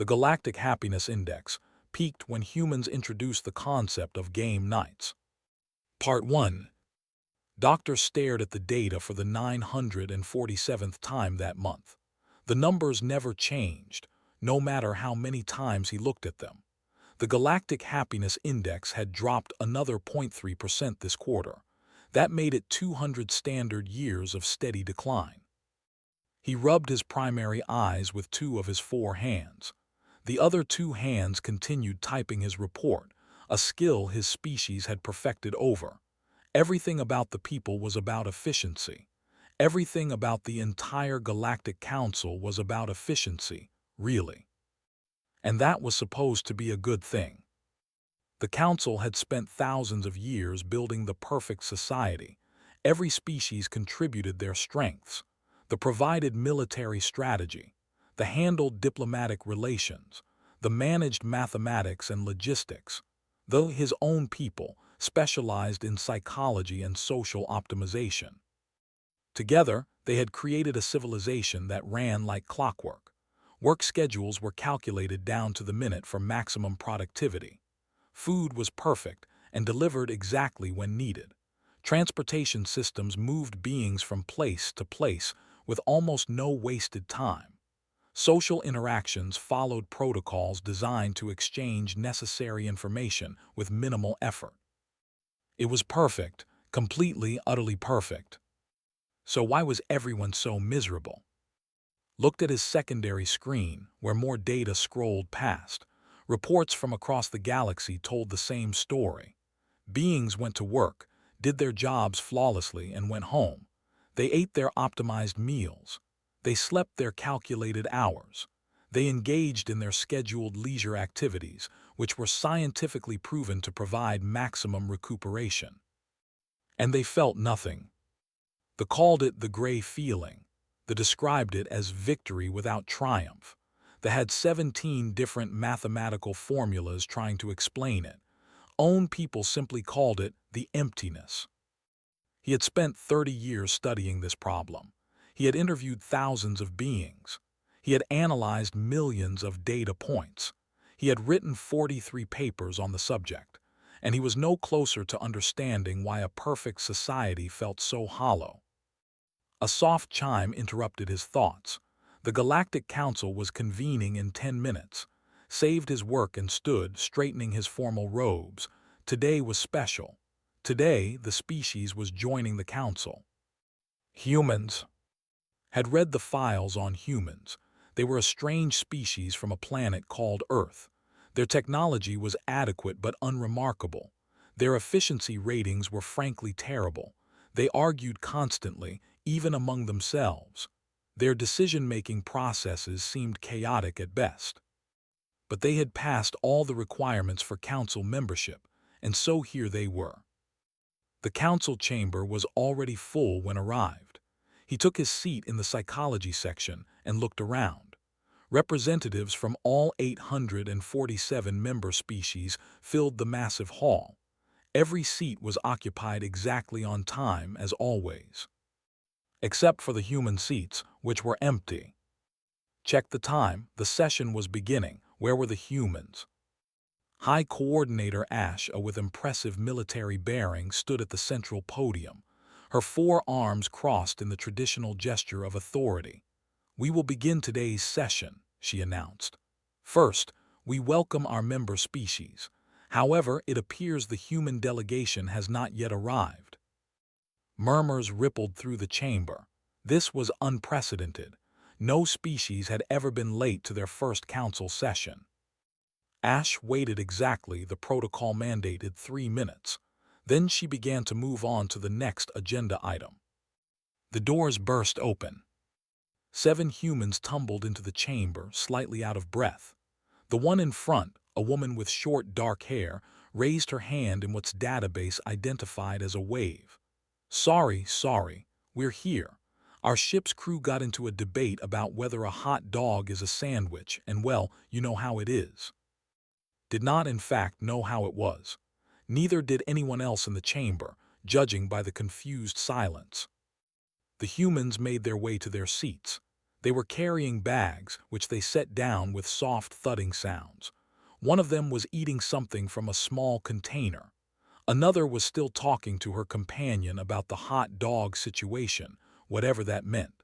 The Galactic Happiness Index peaked when humans introduced the concept of game nights. Part 1. Doctor stared at the data for the 947th time that month. The numbers never changed, no matter how many times he looked at them. The Galactic Happiness Index had dropped another 0.3% this quarter. That made it 200 standard years of steady decline. He rubbed his primary eyes with two of his four hands. The other two hands continued typing his report, a skill his species had perfected over. Everything about the people was about efficiency. Everything about the entire Galactic Council was about efficiency, really. And that was supposed to be a good thing. The Council had spent thousands of years building the perfect society. Every species contributed their strengths. The provided military strategy, the handled diplomatic relations, the managed mathematics and logistics, though his own people specialized in psychology and social optimization. Together, they had created a civilization that ran like clockwork. Work schedules were calculated down to the minute for maximum productivity. Food was perfect and delivered exactly when needed. Transportation systems moved beings from place to place with almost no wasted time. Social interactions followed protocols designed to exchange necessary information with minimal effort. It was perfect, completely, utterly perfect. So why was everyone so miserable? Looked at his secondary screen, where more data scrolled past. Reports from across the galaxy told the same story. Beings went to work, did their jobs flawlessly, and went home. They ate their optimized meals. They slept their calculated hours. They engaged in their scheduled leisure activities, which were scientifically proven to provide maximum recuperation. And they felt nothing. They called it the gray feeling. They described it as victory without triumph. They had 17 different mathematical formulas trying to explain it. Own people simply called it the emptiness. He had spent 30 years studying this problem. He had interviewed thousands of beings. He had analyzed millions of data points. He had written 43 papers on the subject, and he was no closer to understanding why a perfect society felt so hollow. A soft chime interrupted his thoughts. The Galactic Council was convening in 10 minutes. Saved his work and stood, straightening his formal robes. Today was special. Today, the species was joining the Council. Humans had read the files on humans. They were a strange species from a planet called Earth. Their technology was adequate but unremarkable. Their efficiency ratings were frankly terrible. They argued constantly, even among themselves. Their decision-making processes seemed chaotic at best. But they had passed all the requirements for council membership, and so here they were. The council chamber was already full when arrived. He took his seat in the psychology section and looked around. Representatives from all 847 member species filled the massive hall. Every seat was occupied exactly on time as always. Except for the human seats, which were empty. Check the time, the session was beginning. Where were the humans? High Coordinator Asha, with impressive military bearing, stood at the central podium. Her four arms crossed in the traditional gesture of authority. "We will begin today's session," she announced. "First, we welcome our member species. However, it appears the human delegation has not yet arrived." Murmurs rippled through the chamber. This was unprecedented. No species had ever been late to their first council session. Ash waited exactly the protocol-mandated 3 minutes. Then she began to move on to the next agenda item. The doors burst open. 7 humans tumbled into the chamber, slightly out of breath. The one in front, a woman with short, dark hair, raised her hand in what's database identified as a wave. Sorry, we're here. Our ship's crew got into a debate about whether a hot dog is a sandwich, and well, you know how it is." Did not in fact know how it was. Neither did anyone else in the chamber, judging by the confused silence. The humans made their way to their seats. They were carrying bags, which they set down with soft thudding sounds. One of them was eating something from a small container. Another was still talking to her companion about the hot dog situation, whatever that meant.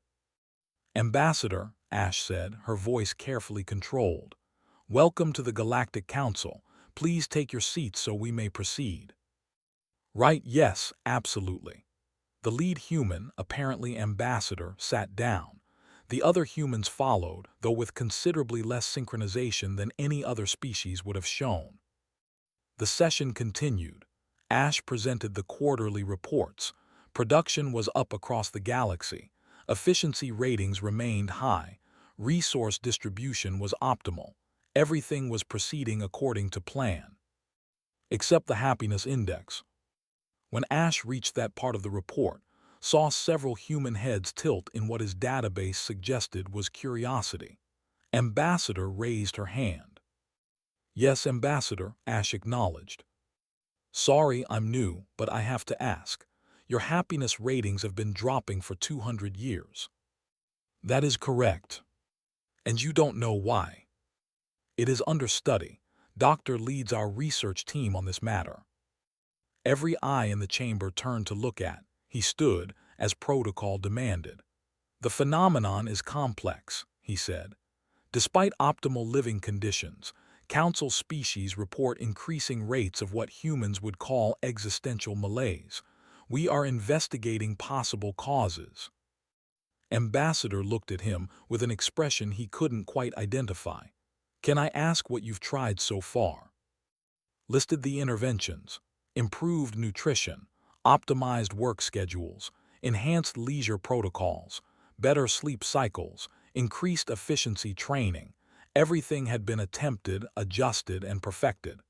"Ambassador," Ash said, her voice carefully controlled. "Welcome to the Galactic Council. Please take your seats so we may proceed." "Right, yes, absolutely." The lead human, apparently Ambassador, sat down. The other humans followed, though with considerably less synchronization than any other species would have shown. The session continued. Ash presented the quarterly reports. Production was up across the galaxy. Efficiency ratings remained high. Resource distribution was optimal. Everything was proceeding according to plan. Except the happiness index. When Ash reached that part of the report, saw several human heads tilt in what his database suggested was curiosity. Ambassador raised her hand. "Yes, Ambassador," Ash acknowledged. "Sorry, I'm new, but I have to ask. Your happiness ratings have been dropping for 200 years. "That is correct. And you don't know why. It is under study. Doctor leads our research team on this matter." Every eye in the chamber turned to look at. He stood, as protocol demanded. "The phenomenon is complex," he said. "Despite optimal living conditions, Council species report increasing rates of what humans would call existential malaise. We are investigating possible causes." Ambassador looked at him with an expression he couldn't quite identify. "Can I ask what you've tried so far?" Listed the interventions: improved nutrition, optimized work schedules, enhanced leisure protocols, better sleep cycles, increased efficiency training. Everything had been attempted, adjusted, and perfected.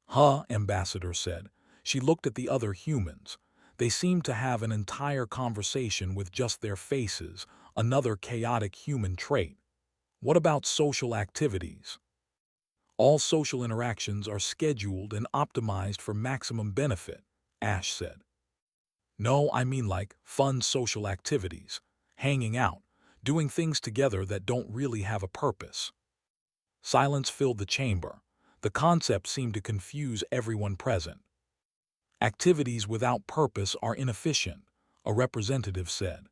"Huh," Ambassador said. She looked at the other humans. They seemed to have an entire conversation with just their faces, another chaotic human trait. "What about social activities?" "All social interactions are scheduled and optimized for maximum benefit," Ash said. "No, I mean like fun social activities, hanging out, doing things together that don't really have a purpose." Silence filled the chamber. The concept seemed to confuse everyone present. "Activities without purpose are inefficient," a representative said.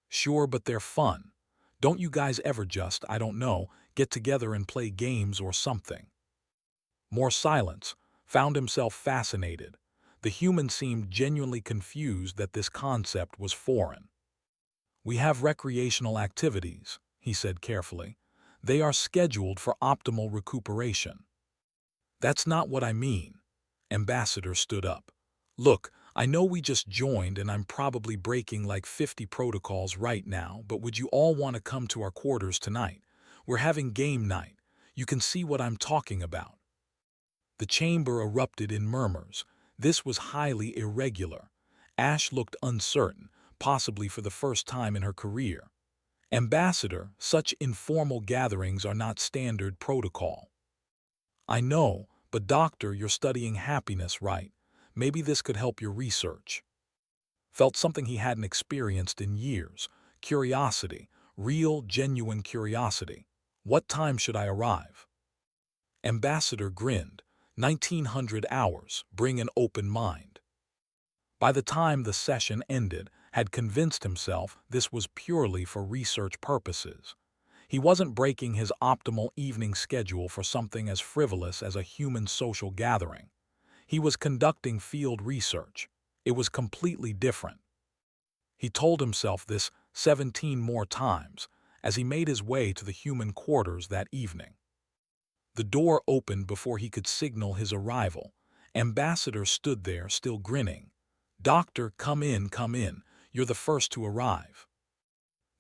"Sure, but they're fun. Don't you guys ever just, I don't know, get together and play games or something?" More silence. Found himself fascinated. The human seemed genuinely confused that this concept was foreign. "We have recreational activities," he said carefully. "They are scheduled for optimal recuperation." "That's not what I mean." Ambassador stood up. "Look, I know we just joined and I'm probably breaking like 50 protocols right now, but would you all want to come to our quarters tonight? We're having game night. You can see what I'm talking about." The chamber erupted in murmurs. This was highly irregular. Ash looked uncertain, possibly for the first time in her career. "Ambassador, such informal gatherings are not standard protocol." "I know, but doctor, you're studying happiness, right? Maybe this could help your research." Felt something he hadn't experienced in years. Curiosity. Real, genuine curiosity. "What time should I arrive?" Ambassador grinned. 1900 hours. Bring an open mind." By the time the session ended, had convinced himself this was purely for research purposes. He wasn't breaking his optimal evening schedule for something as frivolous as a human social gathering. He was conducting field research. It was completely different. He told himself this 17 more times as he made his way to the human quarters that evening. The door opened before he could signal his arrival. Ambassador stood there, still grinning. "Doctor, come in, come in. You're the first to arrive."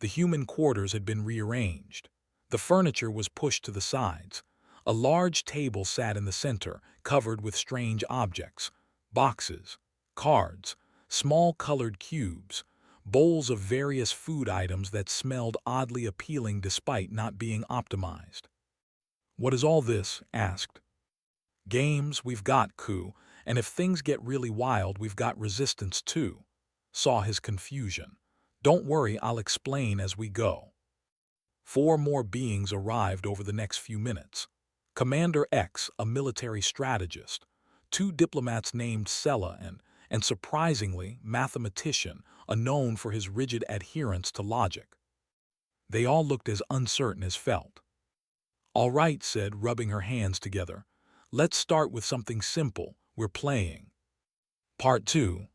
The human quarters had been rearranged. The furniture was pushed to the sides. A large table sat in the center, covered with strange objects: boxes, cards, small colored cubes, bowls of various food items that smelled oddly appealing despite not being optimized. "What is all this?" asked. "Games, we've got coup, and if things get really wild, we've got resistance too." Saw his confusion. "Don't worry, I'll explain as we go." 4 more beings arrived over the next few minutes. Commander X, a military strategist, 2 diplomats named Sella and surprisingly, mathematician, known for his rigid adherence to logic. They all looked as uncertain as felt. "All right," said, rubbing her hands together. "Let's start with something simple. We're playing." Part 2.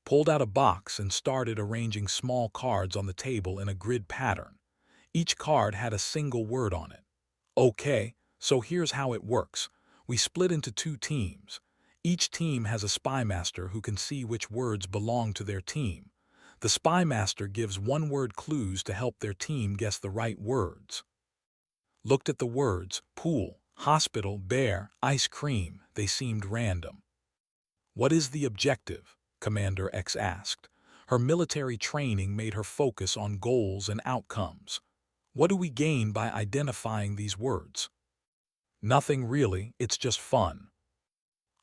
Pulled out a box and started arranging small cards on the table in a grid pattern. Each card had a single word on it. "Okay, so here's how it works. We split into 2 teams. Each team has a spy master who can see which words belong to their team. The spy master gives one-word clues to help their team guess the right words." Looked at the words, pool, hospital, bear, ice cream. They seemed random. "What is the objective?" Commander X asked. Her military training made her focus on goals and outcomes. "What do we gain by identifying these words?" "Nothing really, it's just fun."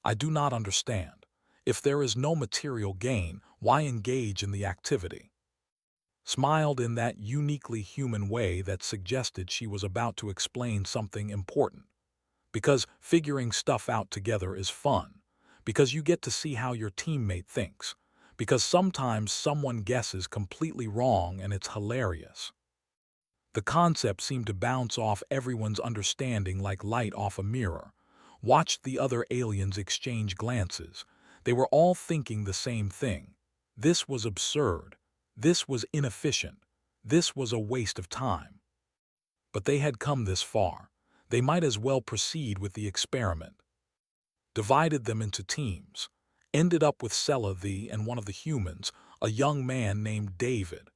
"I do not understand. If there is no material gain, why engage in the activity?" Smiled in that uniquely human way that suggested she was about to explain something important. "Because figuring stuff out together is fun. Because you get to see how your teammate thinks. Because sometimes someone guesses completely wrong and it's hilarious." The concept seemed to bounce off everyone's understanding like light off a mirror. Watched the other aliens exchange glances. They were all thinking the same thing. This was absurd. This was inefficient. This was a waste of time. But they had come this far. They might as well proceed with the experiment. Divided them into teams. Ended up with Sella and one of the humans, a young man named David.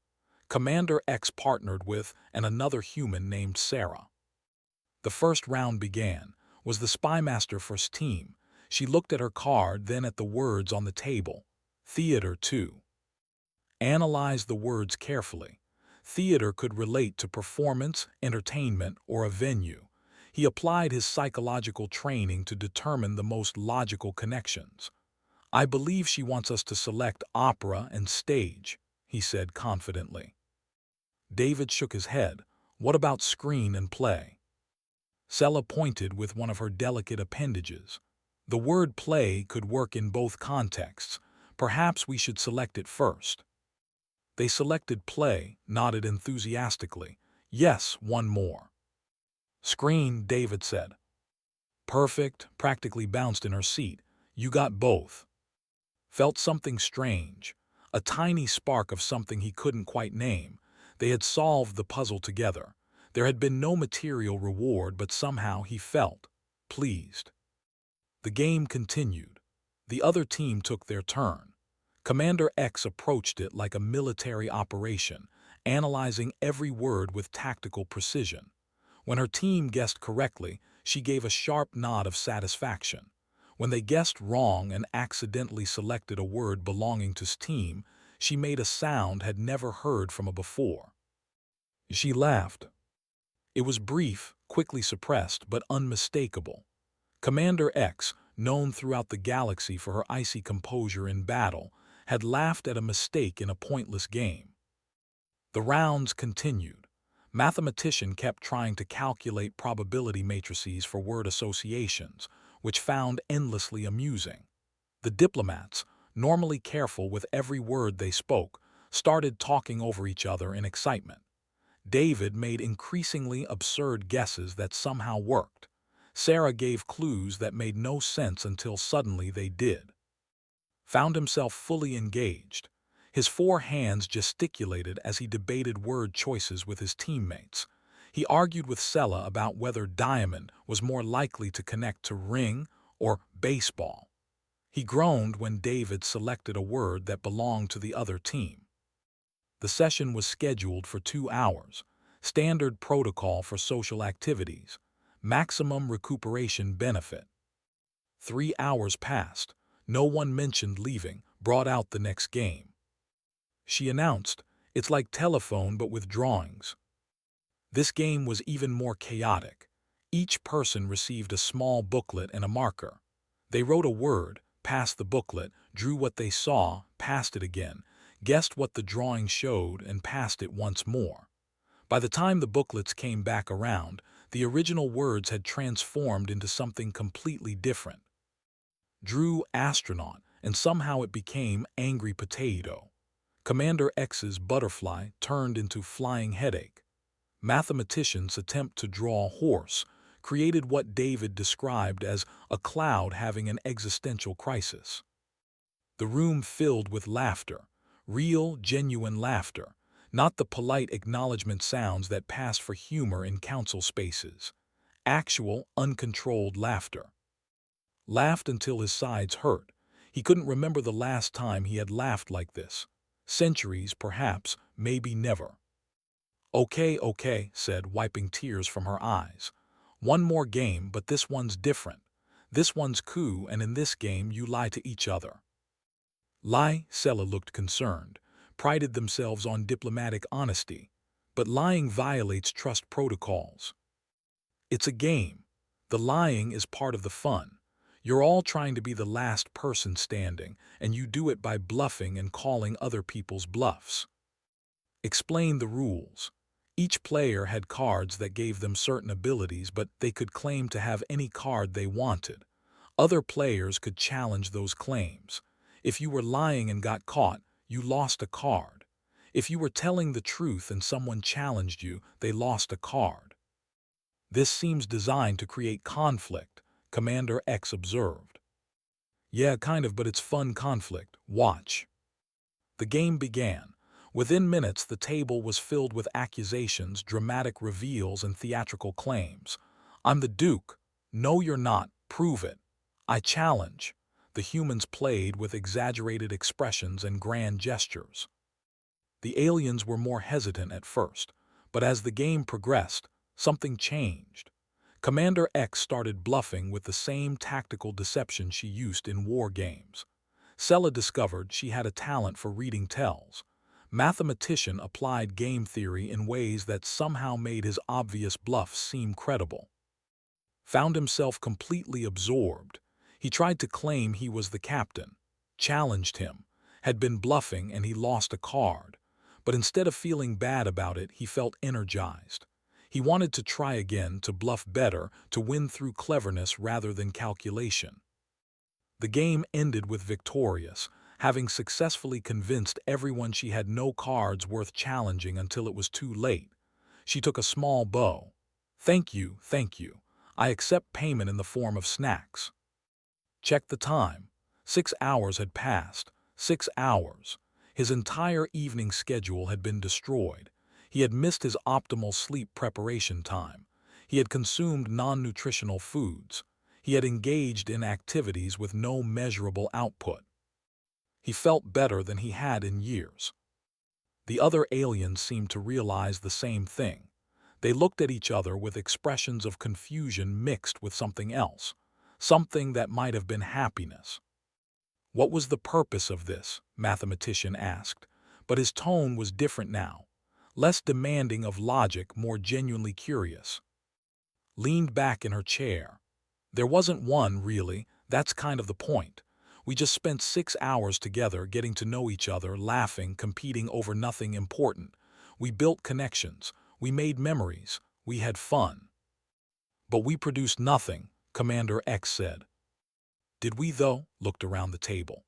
Commander X partnered with another human named Sarah. The first round began. Was the spymaster first team? She looked at her card, then at the words on the table. Theater 2. Analyzed the words carefully. Theater could relate to performance, entertainment, or a venue. He applied his psychological training to determine the most logical connections. "I believe she wants us to select opera and stage," he said confidently. David shook his head. "What about screen and play?" Sella pointed with one of her delicate appendages. "The word play could work in both contexts. Perhaps we should select it first." They selected play, nodded enthusiastically. "Yes, one more." "Screen," David said. "Perfect," practically bounced in her seat. "You got both." Felt something strange. A tiny spark of something he couldn't quite name. They had solved the puzzle together. There had been no material reward, but somehow he felt pleased. The game continued. The other team took their turn. Commander X approached it like a military operation, analyzing every word with tactical precision. When her team guessed correctly, she gave a sharp nod of satisfaction. When they guessed wrong and accidentally selected a word belonging to his team, she made a sound had never heard from before. She laughed. It was brief, quickly suppressed, but unmistakable. Commander X, known throughout the galaxy for her icy composure in battle, had laughed at a mistake in a pointless game. The rounds continued. Mathematician kept trying to calculate probability matrices for word associations, which found endlessly amusing. The diplomats, normally careful with every word they spoke, started talking over each other in excitement. David made increasingly absurd guesses that somehow worked. Sarah gave clues that made no sense until suddenly they did. Found himself fully engaged. His 4 hands gesticulated as he debated word choices with his teammates. He argued with Sella about whether diamond was more likely to connect to ring or baseball. He groaned when David selected a word that belonged to the other team. The session was scheduled for 2 hours. Standard protocol for social activities. Maximum recuperation benefit. 3 hours passed. No one mentioned leaving, brought out the next game. She announced, "It's like telephone but with drawings." This game was even more chaotic. Each person received a small booklet and a marker. They wrote a word, passed the booklet, drew what they saw, passed it again, guessed what the drawing showed, and passed it once more. By the time the booklets came back around, the original words had transformed into something completely different. Drew astronaut, and somehow it became angry potato. Commander X's butterfly turned into flying headache. Mathematicians' attempt to draw horse created what David described as a cloud having an existential crisis. The room filled with laughter, real, genuine laughter, not the polite acknowledgement sounds that pass for humor in council spaces. Actual, uncontrolled laughter. Laughed until his sides hurt. He couldn't remember the last time he had laughed like this. Centuries, perhaps, maybe never. Okay, said, wiping tears from her eyes. One more game, but this one's different. This one's coup, and in this game you lie to each other. Lie, Sela looked concerned, prided themselves on diplomatic honesty, but lying violates trust protocols. It's a game. The lying is part of the fun. You're all trying to be the last person standing, and you do it by bluffing and calling other people's bluffs. Explain the rules. Each player had cards that gave them certain abilities, but they could claim to have any card they wanted. Other players could challenge those claims. If you were lying and got caught, you lost a card. If you were telling the truth and someone challenged you, they lost a card. This seems designed to create conflict, Commander X observed. Yeah, kind of, but it's fun conflict. Watch. The game began. Within minutes, the table was filled with accusations, dramatic reveals, and theatrical claims. I'm the Duke. No, you're not. Prove it. I challenge. The humans played with exaggerated expressions and grand gestures. The aliens were more hesitant at first, but as the game progressed, something changed. Commander X started bluffing with the same tactical deception she used in war games. Sela discovered she had a talent for reading tells. Mathematician applied game theory in ways that somehow made his obvious bluffs seem credible. Found himself completely absorbed. He tried to claim he was the captain, challenged him, had been bluffing, and he lost a card. But instead of feeling bad about it, he felt energized. He wanted to try again, to bluff better, to win through cleverness rather than calculation. The game ended with victorious, having successfully convinced everyone she had no cards worth challenging until it was too late. She took a small bow. Thank you. I accept payment in the form of snacks. Checked the time. 6 hours had passed. 6 hours. His entire evening schedule had been destroyed. He had missed his optimal sleep preparation time. He had consumed non-nutritional foods. He had engaged in activities with no measurable output. He felt better than he had in years. The other aliens seemed to realize the same thing. They looked at each other with expressions of confusion mixed with something else. Something that might have been happiness. What was the purpose of this? Mathematician asked, but his tone was different now. Less demanding of logic, more genuinely curious. Leaned back in her chair. There wasn't one, really. That's kind of the point. We just spent 6 hours together getting to know each other, laughing, competing over nothing important. We built connections. We made memories. We had fun. But we produced nothing, Commander X said. Did we, though? Looked around the table.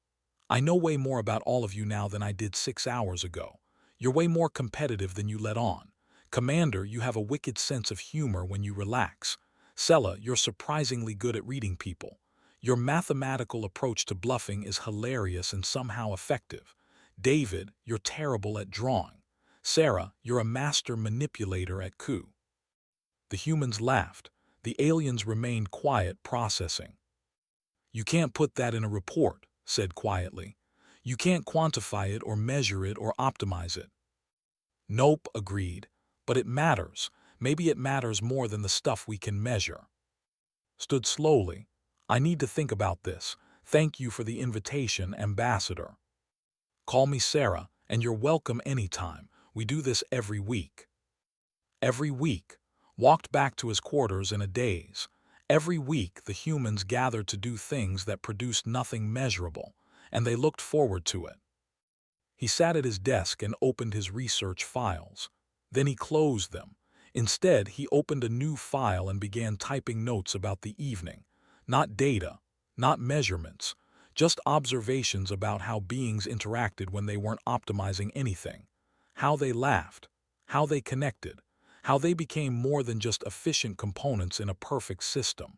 I know way more about all of you now than I did 6 hours ago. You're way more competitive than you let on. Commander, you have a wicked sense of humor when you relax. Sela, you're surprisingly good at reading people. Your mathematical approach to bluffing is hilarious and somehow effective. David, you're terrible at drawing. Sarah, you're a master manipulator at coup. The humans laughed. The aliens remained quiet, processing. You can't put that in a report, said quietly. You can't quantify it or measure it or optimize it. Nope, agreed. But it matters. Maybe it matters more than the stuff we can measure. Stood slowly. I need to think about this. Thank you for the invitation, Ambassador. Call me Sarah, and you're welcome anytime. We do this every week. Every week. Walked back to his quarters in a daze. Every week the humans gathered to do things that produced nothing measurable, and they looked forward to it. He sat at his desk and opened his research files. Then he closed them. Instead, he opened a new file and began typing notes about the evening. Not data, not measurements, just observations about how beings interacted when they weren't optimizing anything. How they laughed, how they connected, how they became more than just efficient components in a perfect system.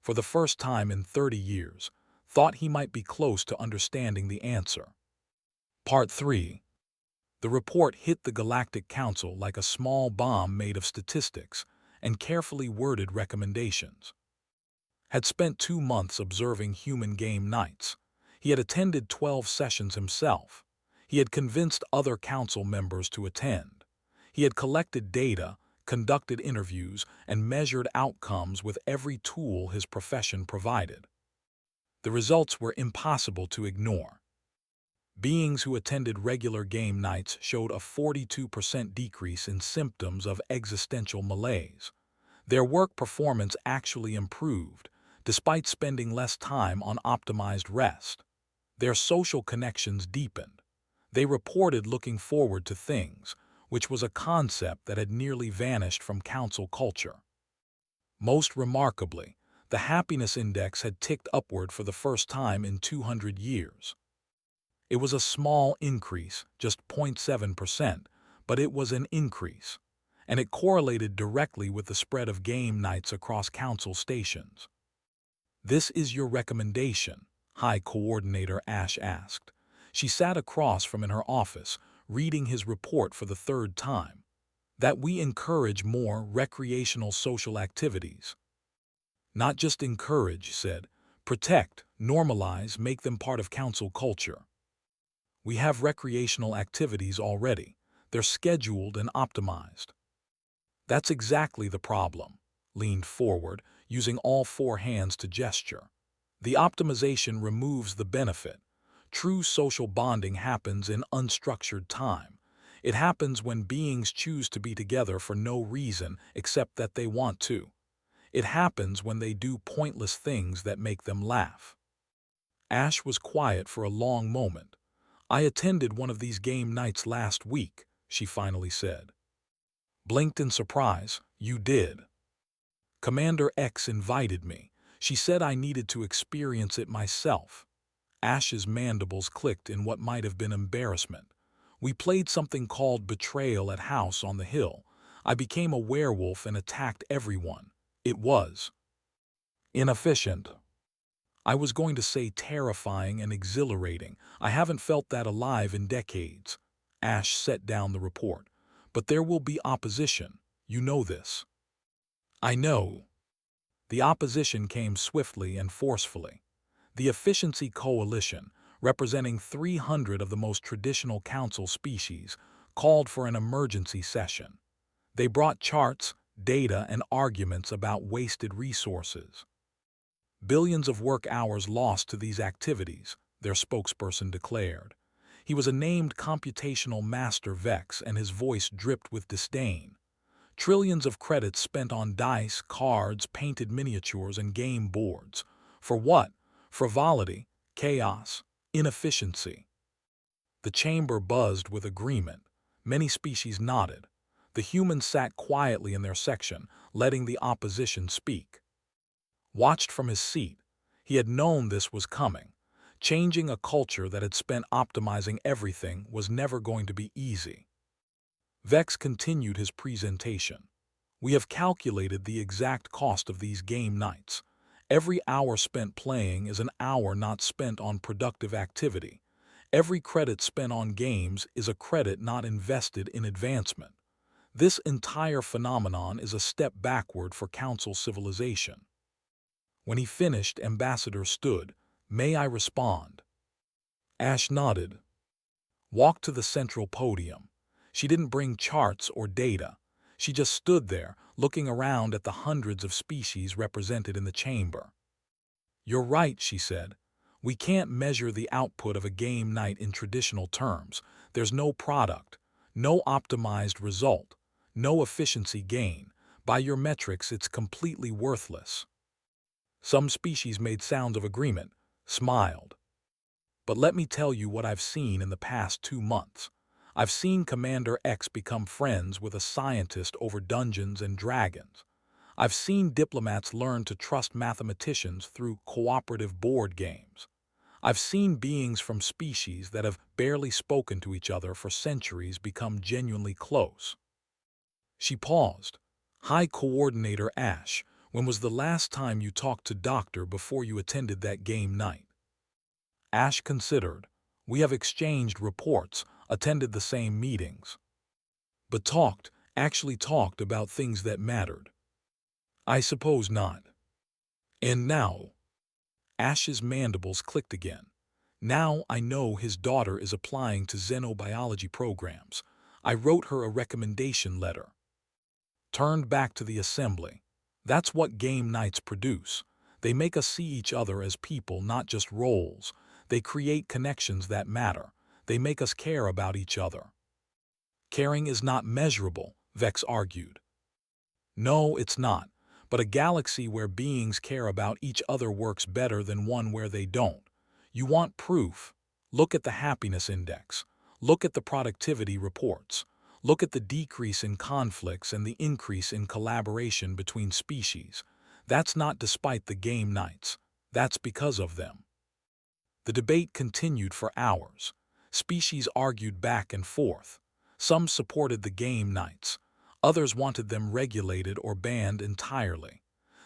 For the first time in 30 years, thought he might be close to understanding the answer. Part 3. The report hit the Galactic Council like a small bomb made of statistics and carefully worded recommendations. Had spent 2 months observing human game nights. He had attended 12 sessions himself. He had convinced other council members to attend. He had collected data, conducted interviews, and measured outcomes with every tool his profession provided. The results were impossible to ignore. Beings who attended regular game nights showed a 42% decrease in symptoms of existential malaise. Their work performance actually improved, despite spending less time on optimized rest. Their social connections deepened. They reported looking forward to things, which was a concept that had nearly vanished from council culture. Most remarkably, the happiness index had ticked upward for the first time in 200 years. It was a small increase, just 0.7%, but it was an increase, and it correlated directly with the spread of game nights across council stations. "This is your recommendation?" High Coordinator Ash asked. She sat across from in her office, reading his report for the third time. "That we encourage more recreational social activities." "Not just encourage," said. "Protect, normalize, make them part of council culture." "We have recreational activities already. They're scheduled and optimized." "That's exactly the problem." Leaned forward, using all 4 hands to gesture. "The optimization removes the benefit. True social bonding happens in unstructured time. It happens when beings choose to be together for no reason except that they want to. It happens when they do pointless things that make them laugh." Ash was quiet for a long moment. "I attended one of these game nights last week," she finally said. Blinked in surprise. "You did?" "Commander X invited me. She said I needed to experience it myself." Ash's mandibles clicked in what might have been embarrassment. "We played something called Betrayal at House on the Hill. I became a werewolf and attacked everyone. It was inefficient. I was going to say terrifying and exhilarating. I haven't felt that alive in decades." Ash set down the report. "But there will be opposition. You know this." "I know." The opposition came swiftly and forcefully. The Efficiency Coalition, representing 300 of the most traditional council species, called for an emergency session. They brought charts, data, and arguments about wasted resources. "Billions of work hours lost to these activities," their spokesperson declared. He was a named computational master Vex, and his voice dripped with disdain. "Trillions of credits spent on dice, cards, painted miniatures, and game boards. For what? Frivolity, chaos, inefficiency." The chamber buzzed with agreement. Many species nodded. The humans sat quietly in their section, letting the opposition speak. Watched from his seat, he had known this was coming. Changing a culture that had spent optimizing everything was never going to be easy. Vex continued his presentation. "We have calculated the exact cost of these game nights. Every hour spent playing is an hour not spent on productive activity. Every credit spent on games is a credit not invested in advancement. This entire phenomenon is a step backward for council civilization." When he finished, Ambassador stood. "May I respond?" Ash nodded. Walked to the central podium. She didn't bring charts or data. She just stood there, looking around at the hundreds of species represented in the chamber. "You're right," she said. "We can't measure the output of a game night in traditional terms. There's no product, no optimized result, no efficiency gain. By your metrics, it's completely worthless." Some species made sounds of agreement, smiled. "But let me tell you what I've seen in the past 2 months. I've seen Commander X become friends with a scientist over Dungeons and Dragons. I've seen diplomats learn to trust mathematicians through cooperative board games. I've seen beings from species that have barely spoken to each other for centuries become genuinely close. She paused. High Coordinator Ash, when was the last time you talked to Doctor before you attended that game night? Ash considered. We have exchanged reports, attended the same meetings. But actually talked about things that mattered. I suppose not. And now? Ash's mandibles clicked again. Now I know his daughter is applying to xenobiology programs. I wrote her a recommendation letter. Turned back to the assembly. That's what game nights produce. They make us see each other as people, not just roles. They create connections that matter. They make us care about each other. Caring is not measurable, Vex argued. No, it's not. But a galaxy where beings care about each other works better than one where they don't. You want proof? Look at the happiness index. Look at the productivity reports. Look at the decrease in conflicts and the increase in collaboration between species. That's not despite the game nights. That's because of them. The debate continued for hours. Species argued back and forth. Some supported the game nights. Others wanted them regulated or banned entirely.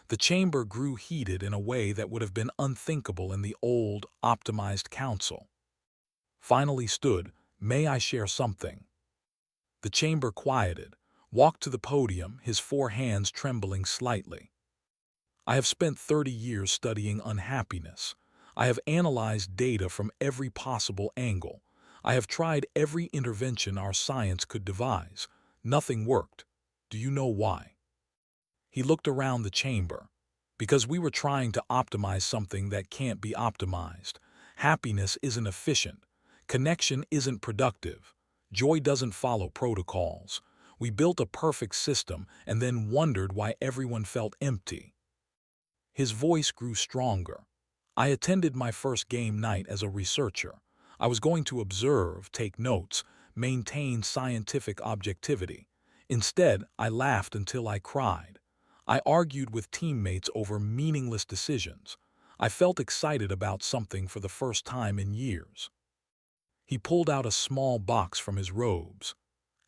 The chamber grew heated in a way that would have been unthinkable in the old, optimized council. Finally stood, "May I share something?" The chamber quieted, walked to the podium, his four hands trembling slightly. I have spent 30 years studying unhappiness. I have analyzed data from every possible angle. I have tried every intervention our science could devise. Nothing worked. Do you know why? He looked around the chamber. Because we were trying to optimize something that can't be optimized. Happiness isn't efficient. Connection isn't productive. Joy doesn't follow protocols. We built a perfect system and then wondered why everyone felt empty. His voice grew stronger. I attended my first game night as a researcher. I was going to observe, take notes, maintain scientific objectivity. Instead, I laughed until I cried. I argued with teammates over meaningless decisions. I felt excited about something for the first time in years. He pulled out a small box from his robes.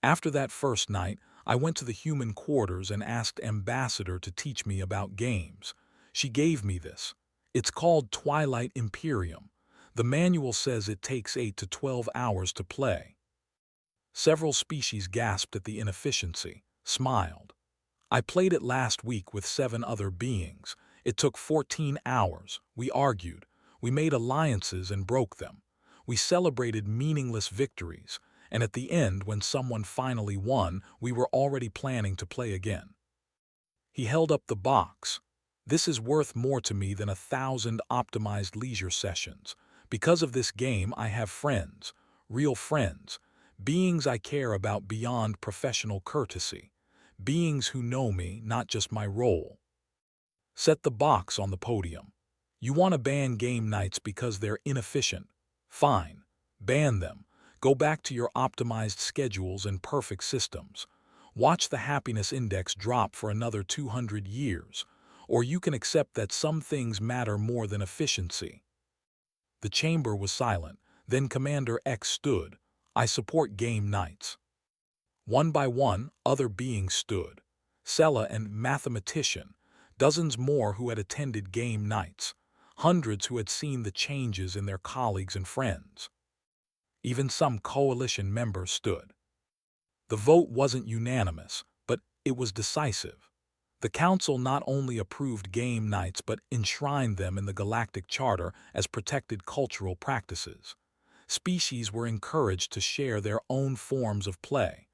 After that first night, I went to the human quarters and asked Ambassador to teach me about games. She gave me this. It's called Twilight Imperium. The manual says it takes 8 to 12 hours to play. Several species gasped at the inefficiency, smiled. I played it last week with 7 other beings. It took 14 hours. We argued. We made alliances and broke them. We celebrated meaningless victories. And at the end, when someone finally won, we were already planning to play again. He held up the box. This is worth more to me than 1,000 optimized leisure sessions. Because of this game, I have friends, real friends, beings I care about beyond professional courtesy, beings who know me, not just my role. Set the box on the podium. You want to ban game nights because they're inefficient? Fine, ban them. Go back to your optimized schedules and perfect systems. Watch the happiness index drop for another 200 years. Or you can accept that some things matter more than efficiency. The chamber was silent. Then Commander X stood. I support game nights. One by one, other beings stood. Sella and Mathematician, dozens more who had attended game nights, hundreds who had seen the changes in their colleagues and friends. Even some coalition members stood. The vote wasn't unanimous, but it was decisive. The council not only approved game nights but enshrined them in the Galactic Charter as protected cultural practices. Species were encouraged to share their own forms of play.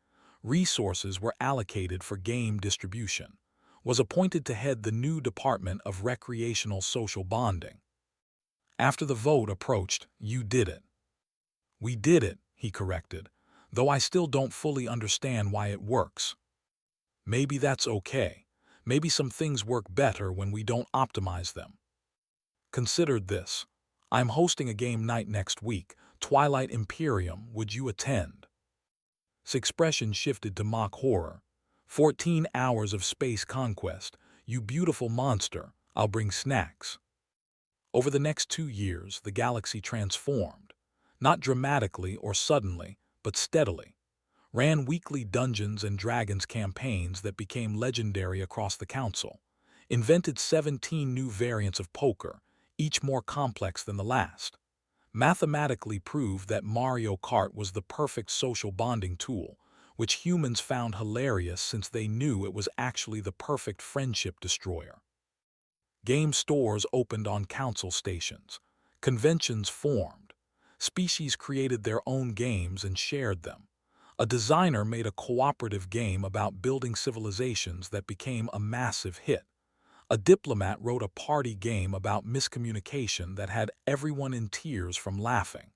Resources were allocated for game distribution. Was appointed to head the new Department of Recreational Social Bonding. After the vote approached, you did it. We did it, he corrected, though I still don't fully understand why it works. Maybe that's okay. Maybe some things work better when we don't optimize them. Considered this. I'm hosting a game night next week, Twilight Imperium. Would you attend? His expression shifted to mock horror. 14 hours of space conquest. You beautiful monster, I'll bring snacks. Over the next 2 years, the galaxy transformed. Not dramatically or suddenly, but steadily. Ran weekly Dungeons and Dragons campaigns that became legendary across the Council. Invented 17 new variants of poker, each more complex than the last. Mathematically proved that Mario Kart was the perfect social bonding tool, which humans found hilarious since they knew it was actually the perfect friendship destroyer. Game stores opened on council stations. Conventions formed. Species created their own games and shared them. A designer made a cooperative game about building civilizations that became a massive hit. A diplomat wrote a party game about miscommunication that had everyone in tears from laughing.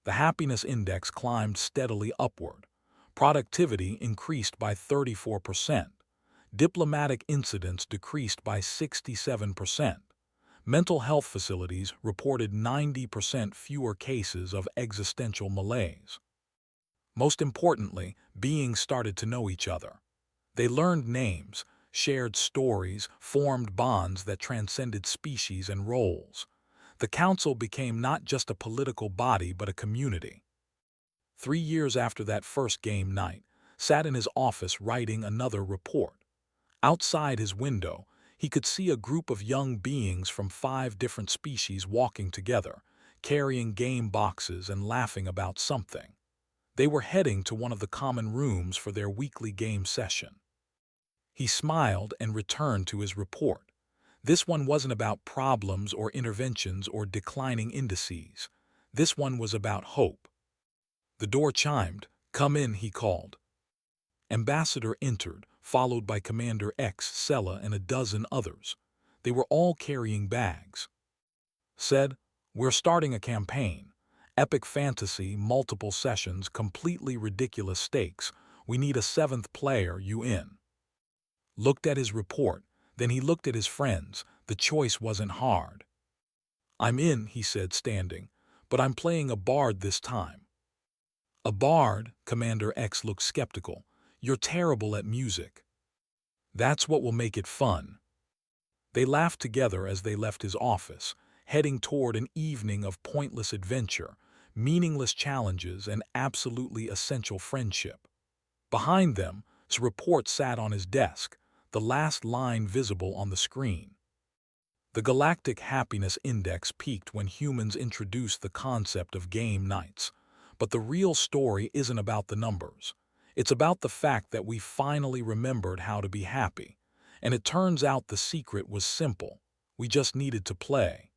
The happiness index climbed steadily upward. Productivity increased by 34%. Diplomatic incidents decreased by 67%. Mental health facilities reported 90% fewer cases of existential malaise. Most importantly, beings started to know each other. They learned names, shared stories, formed bonds that transcended species and roles. The council became not just a political body but a community. 3 years after that first game night, sat in his office writing another report. Outside his window, he could see a group of young beings from 5 different species walking together, carrying game boxes and laughing about something. They were heading to one of the common rooms for their weekly game session. He smiled and returned to his report. This one wasn't about problems or interventions or declining indices. This one was about hope. The door chimed. "Come in," he called. Ambassador entered, followed by Commander X, Sella, and a dozen others. They were all carrying bags. Said, "We're starting a campaign. Epic fantasy, multiple sessions, completely ridiculous stakes. We need a 7th player, you in?" Looked at his report, then he looked at his friends. The choice wasn't hard. "I'm in," he said, standing, "but I'm playing a bard this time." "A bard?" Commander X looked skeptical. "You're terrible at music." "That's what will make it fun." They laughed together as they left his office, heading toward an evening of pointless adventure, meaningless challenges, and absolutely essential friendship. Behind them, his report sat on his desk, the last line visible on the screen. The Galactic Happiness Index peaked when humans introduced the concept of game nights. But the real story isn't about the numbers. It's about the fact that we finally remembered how to be happy. And it turns out the secret was simple. We just needed to play.